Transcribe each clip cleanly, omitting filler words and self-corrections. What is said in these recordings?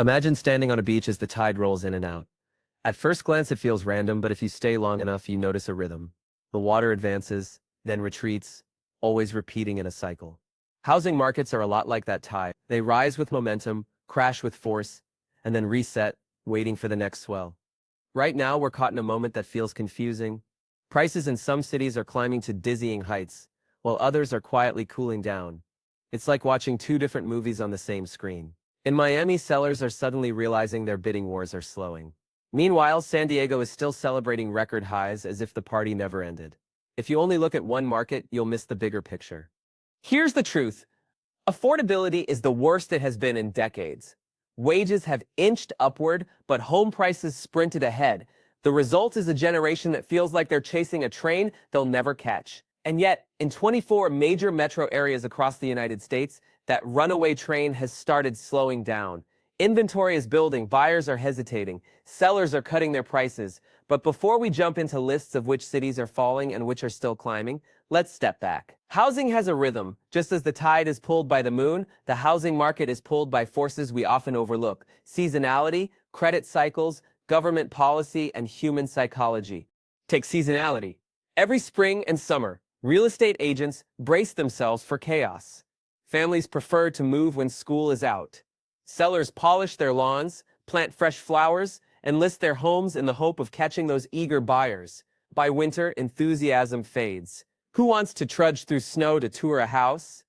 Imagine standing on a beach as the tide rolls in and out. At first glance, it feels random, but if you stay long enough, you notice a rhythm. The water advances, then retreats, always repeating in a cycle. Housing markets are a lot like that tide. They rise with momentum, crash with force, and then reset, waiting for the next swell. Right now, we're caught in a moment that feels confusing. Prices in some cities are climbing to dizzying heights, while others are quietly cooling down. It's like watching two different movies on the same screen. In Miami, sellers are suddenly realizing their bidding wars are slowing. Meanwhile, San Diego is still celebrating record highs as if the party never ended. If you only look at one market, you'll miss the bigger picture. Here's the truth. Affordability is the worst it has been in decades. Wages have inched upward, but home prices sprinted ahead. The result is a generation that feels like they're chasing a train they'll never catch. And yet, in 24 major metro areas across the United States, that runaway train has started slowing down. Inventory is building, buyers are hesitating, sellers are cutting their prices. But before we jump into lists of which cities are falling and which are still climbing, let's step back. Housing has a rhythm. Just as the tide is pulled by the moon, the housing market is pulled by forces we often overlook: seasonality, credit cycles, government policy, and human psychology. Take seasonality. Every spring and summer, real estate agents brace themselves for chaos. Families prefer to move when school is out. Sellers polish their lawns, plant fresh flowers, and list their homes in the hope of catching those eager buyers. By winter, enthusiasm fades. Who wants to trudge through snow to tour a house?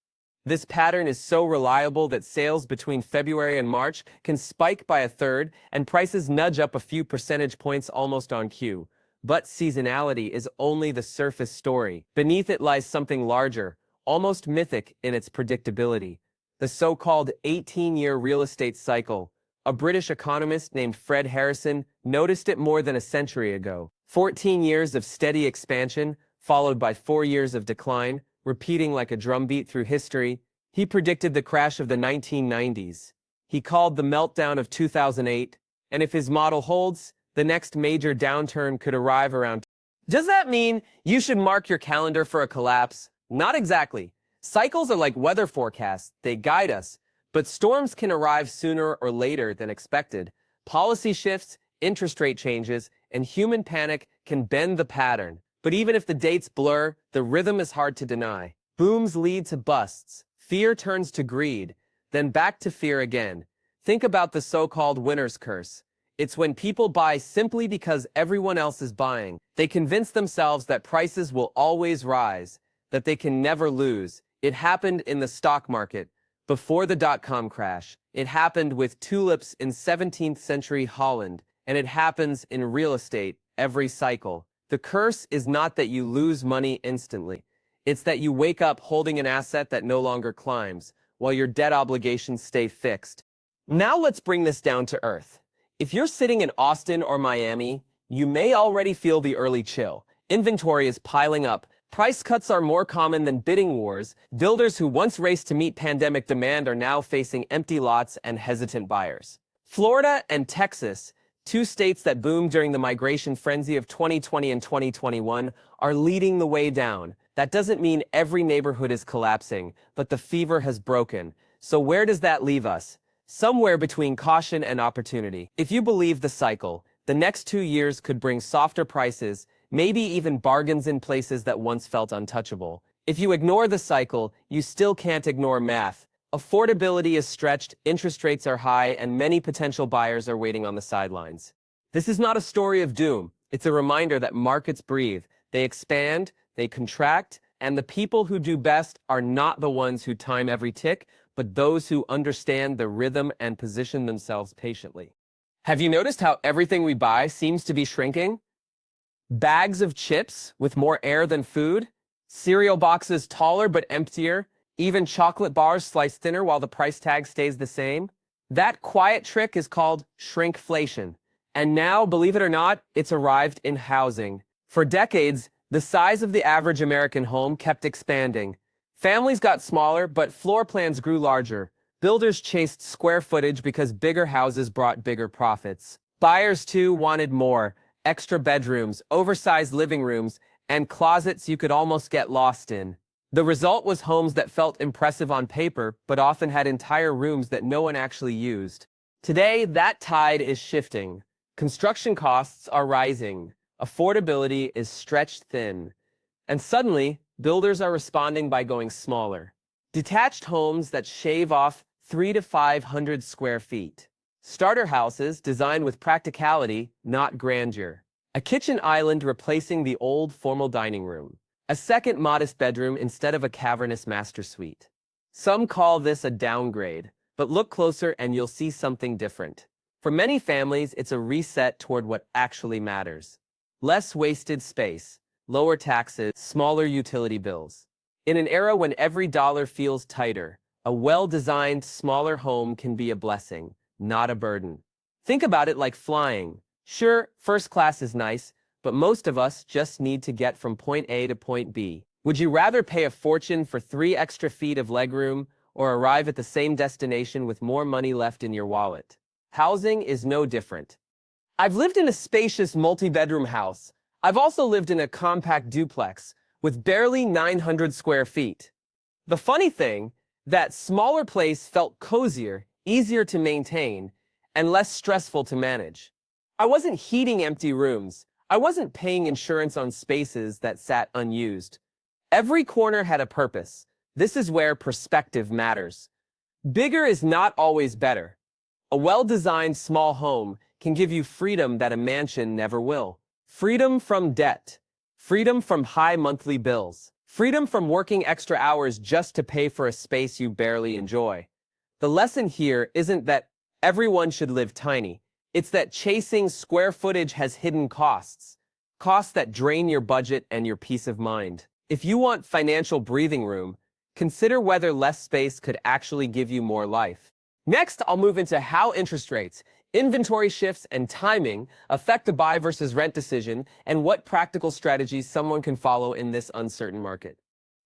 This pattern is so reliable that sales between February and March can spike by a third, and prices nudge up a few percentage points almost on cue. But seasonality is only the surface story. Beneath it lies something larger, almost mythic in its predictability: the so-called 18-year real estate cycle. A British economist named Fred Harrison noticed it more than a century ago. 14 years of steady expansion, followed by 4 years of decline, repeating like a drumbeat through history. He predicted the crash of the 1990s. He called the meltdown of 2008, and if his model holds, the next major downturn could arrive around. Does that mean you should mark your calendar for a collapse? Not exactly. Cycles are like weather forecasts. They guide us, but storms can arrive sooner or later than expected. Policy shifts, interest rate changes, and human panic can bend the pattern. But even if the dates blur, the rhythm is hard to deny. Booms lead to busts. Fear turns to greed, then back to fear again. Think about the so-called winner's curse. It's when people buy simply because everyone else is buying. They convince themselves that prices will always rise, that they can never lose. It happened in the stock market before the dot-com crash. It happened with tulips in 17th century Holland, and it happens in real estate every cycle. The curse is not that you lose money instantly. It's that you wake up holding an asset that no longer climbs, while your debt obligations stay fixed. Now let's bring this down to earth. If you're sitting in Austin or Miami, you may already feel the early chill. Inventory is piling up. Price cuts are more common than bidding wars. Builders who once raced to meet pandemic demand are now facing empty lots and hesitant buyers. Florida and Texas, two states that boomed during the migration frenzy of 2020 and 2021, are leading the way down. That doesn't mean every neighborhood is collapsing, but the fever has broken. So where does that leave us? Somewhere between caution and opportunity. If you believe the cycle, the next 2 years could bring softer prices, maybe even bargains in places that once felt untouchable. If you ignore the cycle, you still can't ignore math. Affordability is stretched, interest rates are high, and many potential buyers are waiting on the sidelines. This is not a story of doom. It's a reminder that markets breathe. They expand, they contract, and the people who do best are not the ones who time every tick, but those who understand the rhythm and position themselves patiently. Have you noticed how everything we buy seems to be shrinking? Bags of chips with more air than food, cereal boxes taller but emptier, even chocolate bars sliced thinner while the price tag stays the same. That quiet trick is called shrinkflation. And now, believe it or not, it's arrived in housing. For decades, the size of the average American home kept expanding. Families got smaller, but floor plans grew larger. Builders chased square footage because bigger houses brought bigger profits. Buyers, too, wanted more: extra bedrooms, oversized living rooms, and closets you could almost get lost in. The result was homes that felt impressive on paper, but often had entire rooms that no one actually used. Today, that tide is shifting. Construction costs are rising. Affordability is stretched thin. And suddenly, builders are responding by going smaller. Detached homes that shave off 3 to 500 square feet. Starter houses designed with practicality, not grandeur. A kitchen island replacing the old formal dining room. A second modest bedroom instead of a cavernous master suite. Some call this a downgrade, but look closer and you'll see something different. For many families, it's a reset toward what actually matters. Less wasted space, lower taxes, smaller utility bills. In an era when every dollar feels tighter, a well-designed, smaller home can be a blessing, not a burden. Think about it like flying. Sure, first class is nice, but most of us just need to get from point A to point B. Would you rather pay a fortune for 3 extra feet of legroom or arrive at the same destination with more money left in your wallet? Housing is no different. I've lived in a spacious multi-bedroom house. I've also lived in a compact duplex with barely 900 square feet. The funny thing, that smaller place felt cozier, easier to maintain, and less stressful to manage. I wasn't heating empty rooms. I wasn't paying insurance on spaces that sat unused. Every corner had a purpose. This is where perspective matters. Bigger is not always better. A well-designed small home can give you freedom that a mansion never will. Freedom from debt. Freedom from high monthly bills. Freedom from working extra hours just to pay for a space you barely enjoy. The lesson here isn't that everyone should live tiny. It's that chasing square footage has hidden costs. Costs that drain your budget and your peace of mind. If you want financial breathing room, consider whether less space could actually give you more life. Next, I'll move into how interest rates, inventory shifts, and timing affect the buy versus rent decision and what practical strategies someone can follow in this uncertain market.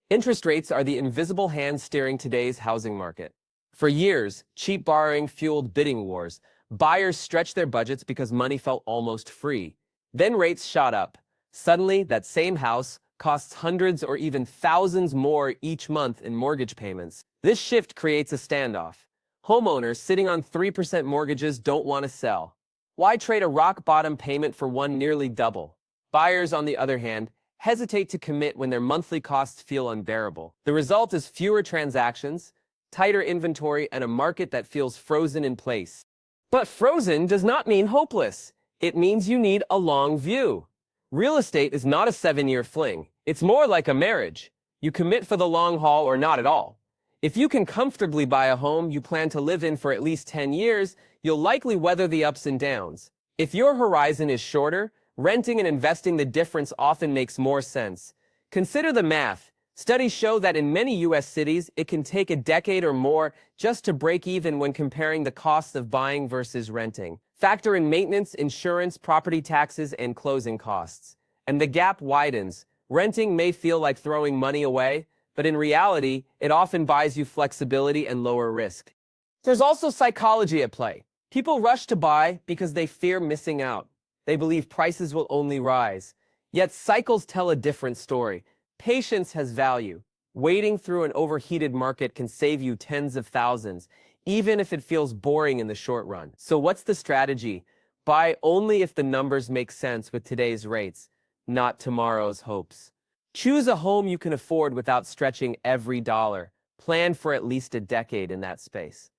Interest rates are the invisible hand steering today's housing market. For years, cheap borrowing fueled bidding wars. Buyers stretched their budgets because money felt almost free. Then rates shot up. Suddenly, that same house costs hundreds or even thousands more each month in mortgage payments. This shift creates a standoff. Homeowners sitting on 3% mortgages don't want to sell. Why trade a rock-bottom payment for one nearly double? Buyers, on the other hand, hesitate to commit when their monthly costs feel unbearable. The result is fewer transactions, tighter inventory, and a market that feels frozen in place. But frozen does not mean hopeless. It means you need a long view. Real estate is not a 7-year fling. It's more like a marriage. You commit for the long haul or not at all. If you can comfortably buy a home you plan to live in for at least 10 years, you'll likely weather the ups and downs. If your horizon is shorter, renting and investing the difference often makes more sense. Consider the math. Studies show that in many U.S. cities, it can take a decade or more just to break even when comparing the costs of buying versus renting. Factor in maintenance, insurance, property taxes, and closing costs. And the gap widens. Renting may feel like throwing money away, but in reality, it often buys you flexibility and lower risk. There's also psychology at play. People rush to buy because they fear missing out. They believe prices will only rise. Yet cycles tell a different story. Patience has value. Waiting through an overheated market can save you tens of thousands, even if it feels boring in the short run. So what's the strategy? Buy only if the numbers make sense with today's rates, not tomorrow's hopes. Choose a home you can afford without stretching every dollar. Plan for at least a decade in that space.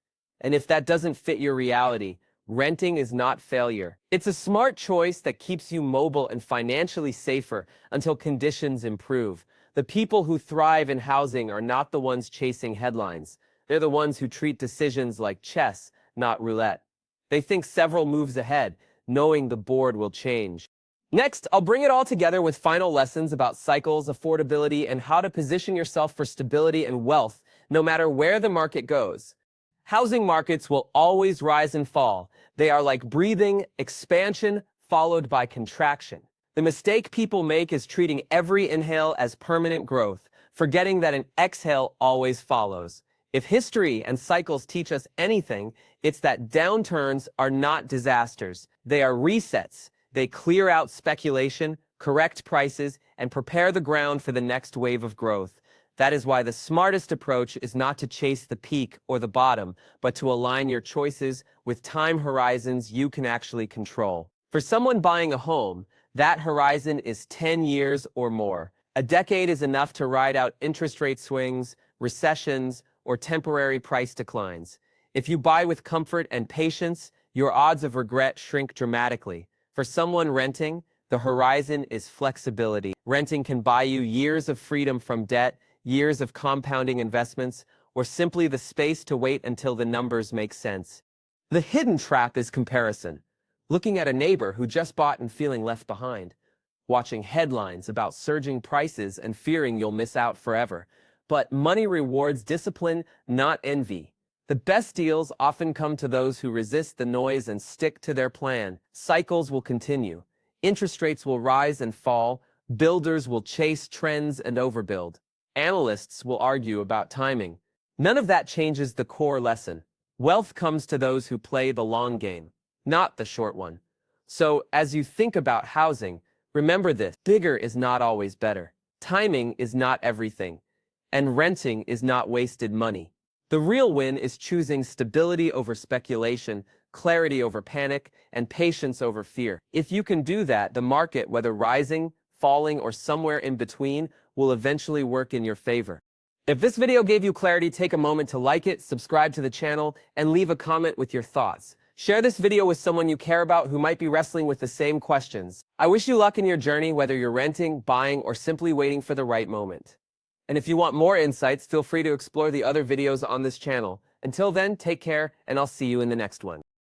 And if that doesn't fit your reality, renting is not failure. It's a smart choice that keeps you mobile and financially safer until conditions improve. The people who thrive in housing are not the ones chasing headlines. They're the ones who treat decisions like chess, not roulette. They think several moves ahead, knowing the board will change. Next, I'll bring it all together with final lessons about cycles, affordability, and how to position yourself for stability and wealth, no matter where the market goes. Housing markets will always rise and fall. They are like breathing, expansion followed by contraction. The mistake people make is treating every inhale as permanent growth, forgetting that an exhale always follows. If history and cycles teach us anything, it's that downturns are not disasters. They are resets. They clear out speculation, correct prices, and prepare the ground for the next wave of growth. That is why the smartest approach is not to chase the peak or the bottom, but to align your choices with time horizons you can actually control. For someone buying a home, that horizon is 10 years or more. A decade is enough to ride out interest rate swings, recessions, or temporary price declines. If you buy with comfort and patience, your odds of regret shrink dramatically. For someone renting, the horizon is flexibility. Renting can buy you years of freedom from debt, years of compounding investments, or simply the space to wait until the numbers make sense. The hidden trap is comparison. Looking at a neighbor who just bought and feeling left behind. Watching headlines about surging prices and fearing you'll miss out forever. But money rewards discipline, not envy. The best deals often come to those who resist the noise and stick to their plan. Cycles will continue. Interest rates will rise and fall. Builders will chase trends and overbuild. Analysts will argue about timing. None of that changes the core lesson. Wealth comes to those who play the long game, not the short one. So, as you think about housing, remember this: bigger is not always better. Timing is not everything. And renting is not wasted money. The real win is choosing stability over speculation, clarity over panic, and patience over fear. If you can do that, the market, whether rising, falling, or somewhere in between, will eventually work in your favor. If this video gave you clarity, take a moment to like it, subscribe to the channel, and leave a comment with your thoughts. Share this video with someone you care about who might be wrestling with the same questions. I wish you luck in your journey, whether you're renting, buying, or simply waiting for the right moment. And if you want more insights, feel free to explore the other videos on this channel. Until then, take care, and I'll see you in the next one.